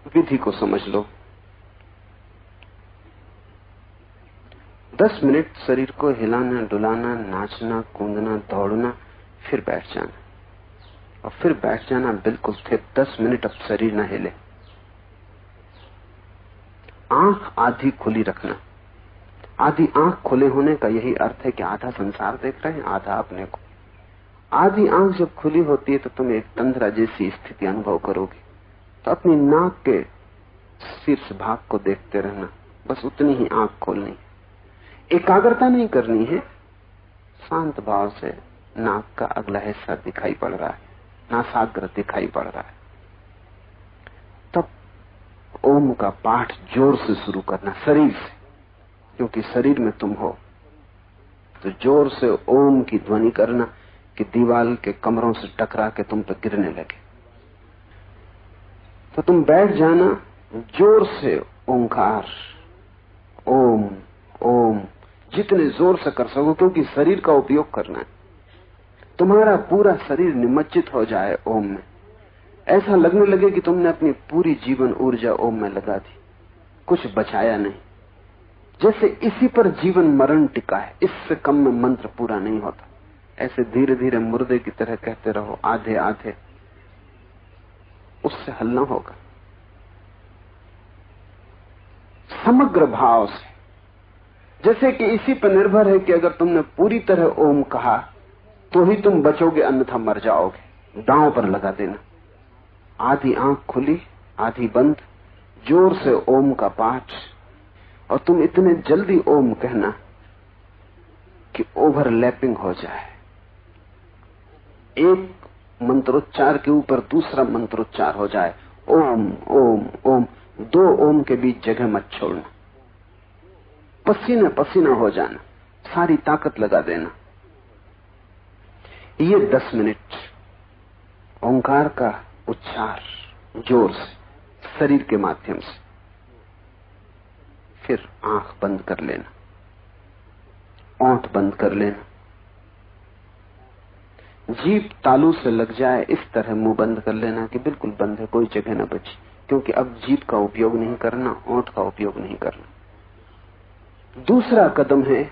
विधि को समझ लो। 10 मिनट शरीर को हिलाना, डुलाना, नाचना, कूदना, दौड़ना, फिर बैठ जाना, और फिर बैठ जाना बिल्कुल स्थिर। 10 मिनट अब शरीर न हिले। आंख आधी खुली रखना। आधी आंख खुले होने का यही अर्थ है कि आधा संसार देख रहे हैं, आधा अपने को। आधी आंख जब खुली होती है तो तुम एक तंद्रा जैसी स्थिति अनुभव करोगे। तो अपनी नाक के शीर्ष भाग को देखते रहना, बस उतनी ही आंख खोलनी। एकाग्रता नहीं करनी है, शांत भाव से नाक का अगला हिस्सा दिखाई पड़ रहा है, नासाग्र दिखाई पड़ रहा है। तब ओम का पाठ जोर से शुरू करना, शरीर से, क्योंकि शरीर में तुम हो। तो जोर से ओम की ध्वनि करना कि दीवार के कमरों से टकरा के तुम पर गिरने लगे। तो तुम बैठ जाना, जोर से ओंकार, ओम ओम, जितने जोर से कर सको, क्योंकि शरीर का उपयोग करना है। तुम्हारा पूरा शरीर निमज्जित हो जाए ओम में। ऐसा लगने लगे कि तुमने अपनी पूरी जीवन ऊर्जा ओम में लगा दी, कुछ बचाया नहीं। जैसे इसी पर जीवन मरण टिका है, इससे कम में मंत्र पूरा नहीं होता। ऐसे धीरे धीरे मुर्दे की तरह कहते रहो, आधे आधे, उससे हल ना होगा। समग्र भाव से, जैसे कि इसी पर निर्भर है कि अगर तुमने पूरी तरह ओम कहा तो ही तुम बचोगे, अन्यथा मर जाओगे। दांव पर लगा देना। आधी आंख खुली, आधी बंद, जोर से ओम का पाठ, और तुम इतने जल्दी ओम कहना कि ओवरलैपिंग हो जाए। एक मंत्रोच्चार के ऊपर दूसरा मंत्रोच्चार हो जाए। ओम ओम ओम, 2 ओम के बीच जगह मत छोड़ना। पसीना पसीना हो जाना, सारी ताकत लगा देना। ये 10 मिनट ओंकार का उच्चार जोर से, शरीर के माध्यम से। फिर आंख बंद कर लेना, ओंठ बंद कर लेना। जीभ तालू से लग जाए इस तरह मुंह बंद कर लेना कि बिल्कुल बंद है, कोई जगह न बची। क्योंकि अब जीभ का उपयोग नहीं करना, ओंठ का उपयोग नहीं करना। दूसरा कदम है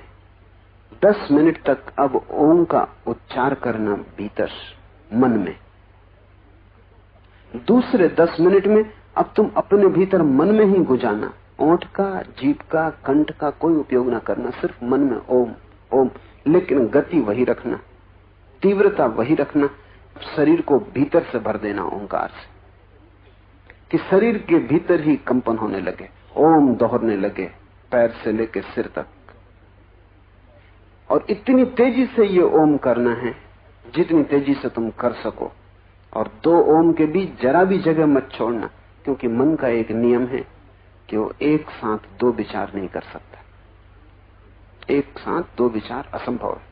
10 मिनट तक अब ओम का उच्चार करना भीतर मन में। दूसरे 10 मिनट में अब तुम अपने भीतर मन में ही गुजाना, ओंठ का, जीभ का, कंठ का कोई उपयोग ना करना, सिर्फ मन में ओम ओम। लेकिन गति वही रखना, तीव्रता वही रखना, शरीर को भीतर से भर देना ओंकार से, कि शरीर के भीतर ही कंपन होने लगे, ओम दोहरने लगे, पैर से लेकर सिर तक। और इतनी तेजी से ये ओम करना है जितनी तेजी से तुम कर सको। और 2 ओम के बीच जरा भी जगह मत छोड़ना, क्योंकि मन का एक नियम है कि वो एक साथ 2 विचार नहीं कर सकता। एक साथ 2 विचार असंभव है।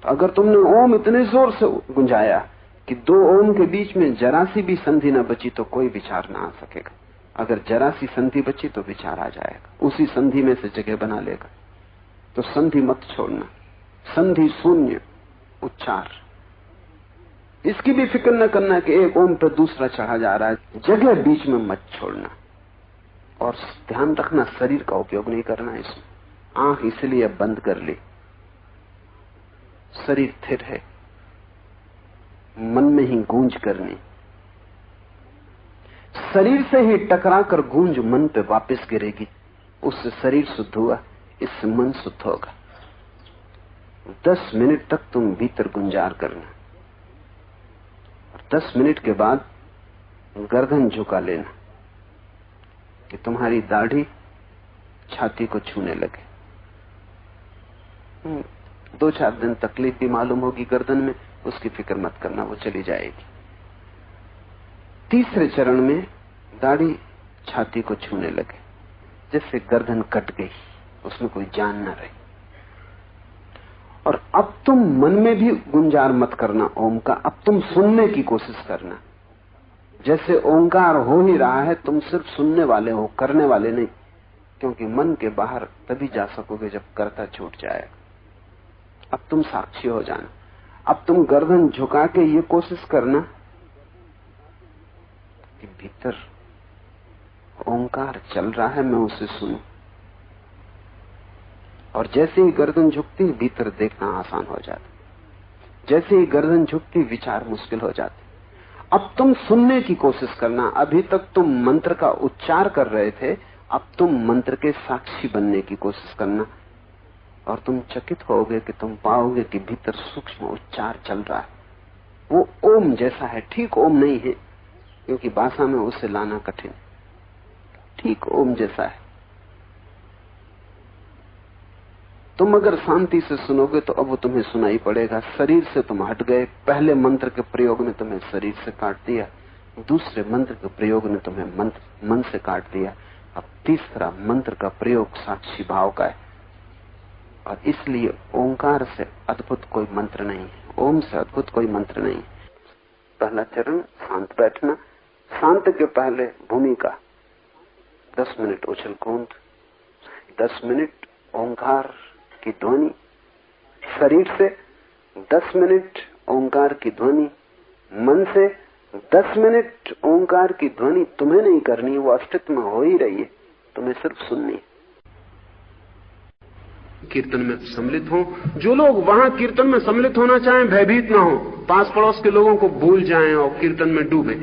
तो अगर तुमने ओम इतने जोर से गुंजाया कि 2 ओम के बीच में जरा सी भी संधि न बची तो कोई विचार ना आ सकेगा। अगर जरा सी संधि बची तो विचार आ जाएगा, उसी संधि में से जगह बना लेगा। तो संधि मत छोड़ना, संधि शून्य उच्चार। इसकी भी फिक्र न करना कि एक ओम पर दूसरा चढ़ा जा रहा है, जगह बीच में मत छोड़ना। और ध्यान रखना, शरीर का उपयोग नहीं करना इसमें। आंख इसलिए बंद कर ली, शरीर स्थिर है, मन में ही गूंज करनी। शरीर से ही टकराकर गूंज मन पे वापस गिरेगी, उससे शरीर शुद्ध हुआ, इससे मन शुद्ध होगा। 10 मिनट तक तुम भीतर गुंजार करना। 10 मिनट के बाद गर्दन झुका लेना कि तुम्हारी दाढ़ी छाती को छूने लगे। 2-4 दिन तकलीफ भी मालूम होगी गर्दन में, उसकी फिक्र मत करना, वो चली जाएगी। तीसरे चरण में दाढ़ी छाती को छूने लगे, जैसे गर्दन कट गई, उसमें कोई जान न रही। और अब तुम मन में भी गुंजार मत करना ओम का, अब तुम सुनने की कोशिश करना। जैसे ओंकार हो ही रहा है, तुम सिर्फ सुनने वाले हो, करने वाले नहीं। क्योंकि मन के बाहर तभी जा सकोगे जब कर्ता छूट जाएगा। अब तुम साक्षी हो जाना। अब तुम गर्दन झुका के ये कोशिश करना कि भीतर ओंकार चल रहा है, मैं उसे सुनूं। और जैसे ही गर्दन झुकती, भीतर देखना आसान हो जाता। जैसे ही गर्दन झुकती, विचार मुश्किल हो जाते। अब तुम सुनने की कोशिश करना। अभी तक तुम मंत्र का उच्चार कर रहे थे, अब तुम मंत्र के साक्षी बनने की कोशिश करना, और तुम चकित होगे कि तुम पाओगे कि भीतर सूक्ष्म उच्चार चल रहा है। वो ओम जैसा है, ठीक ओम नहीं है, क्योंकि भाषा में उसे लाना कठिन, ठीक ओम जैसा है। तुम अगर शांति से सुनोगे तो अब वो तुम्हें सुनाई पड़ेगा। शरीर से तुम हट गए, पहले मंत्र के प्रयोग ने तुम्हें शरीर से काट दिया, दूसरे मंत्र के प्रयोग ने तुम्हें मन से काट दिया, अब तीसरा मंत्र का प्रयोग साक्षी भाव का है। और इसलिए ओंकार से अद्भुत कोई मंत्र नहीं है, ओम से अद्भुत कोई मंत्र नहीं। पहला चरण शांत बैठना। शांत के पहले भूमिका 10 मिनट उछल कूद, 10 मिनट ओंकार की ध्वनि शरीर से, 10 मिनट ओंकार की ध्वनि मन से, 10 मिनट ओंकार की ध्वनि तुम्हें नहीं करनी, वो अस्तित्व में हो ही रही है, तुम्हें सिर्फ सुननी है। कीर्तन में सम्मिलित हो। जो लोग वहां कीर्तन में सम्मिलित होना चाहें, भयभीत ना हो, पास पड़ोस के लोगों को भूल जाएं और कीर्तन में डूबे।